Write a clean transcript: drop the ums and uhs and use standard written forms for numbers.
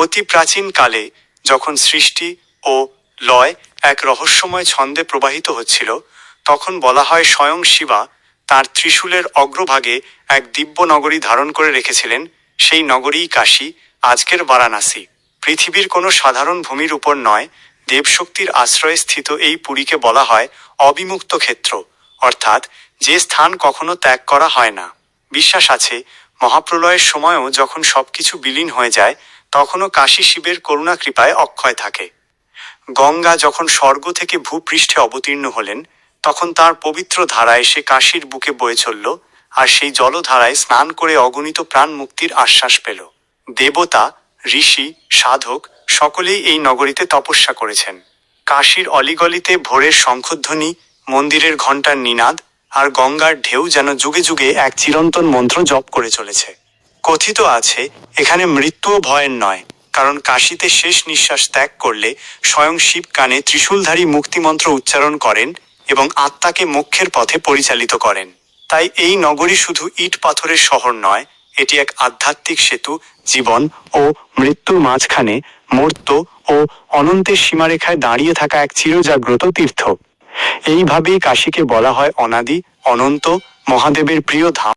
অতি প্রাচীন কালে যখন সৃষ্টি ও লয় এক রহস্যময় ছন্দে প্রবাহিত হচ্ছিল, তখন বলা হয় স্বয়ং শিবা তাঁর ত্রিশূলের অগ্রভাগে এক দিব্য নগরী ধারণ করে রেখেছিলেন। সেই নগরীই কাশী, আজকের বারাণসী। পৃথিবীর কোনো সাধারণ ভূমির উপর নয়, দেবশক্তির আশ্রয়ে স্থিত এই পুরীকে বলা হয় অবিমুক্ত ক্ষেত্র, অর্থাৎ যে স্থান কখনো ত্যাগ করা হয় না। বিশ্বাস আছে, মহাপ্রলয়ের সময়ও যখন সবকিছু বিলীন হয়ে যায়, তখনও কাশী শিবের করুণা কৃপায় অক্ষয় থাকে। গঙ্গা যখন স্বর্গ থেকে ভূপৃষ্ঠে অবতীর্ণ হলেন, তখন তার পবিত্র ধারা এসে কাশীর বুকে বয়ে চলল, আর সেই জলধারায় স্নান করে অগণিত প্রাণ মুক্তির আশ্বাস পেল। দেবতা, ঋষি, সাধক সকলেই এই নগরীতে তপস্যা করেছেন। কাশীর অলিগলিতে ভোরের শঙ্খধ্বনি, মন্দিরের ঘণ্টার নিনাদ আর গঙ্গার ঢেউ যেন যুগে যুগে এক চিরন্তন মন্ত্র জপ করে চলেছে। কথিত আছে, এখানে মৃত্যুও ভয়ের নয়, কারণ কাশীতে শেষ নিঃশ্বাস ত্যাগ করলে স্বয়ং শিব কানে ত্রিশূলধারী মুক্তিমন্ত্র উচ্চারণ করেন এবং আত্মাকে মোক্ষের পথে পরিচালিত করেন। তাই এই নগরী শুধু ইট পাথরের শহর নয়, এটি এক আধ্যাত্মিক সেতু, জীবন ও মৃত্যুর মাঝখানে মর্ত্য ও অনন্তের সীমারেখায় দাঁড়িয়ে থাকা এক চিরজাগ্রত তীর্থ। এইভাবেই কাশীকে বলা হয় অনাদি, অনন্ত, মহাদেবের প্রিয় ধাম।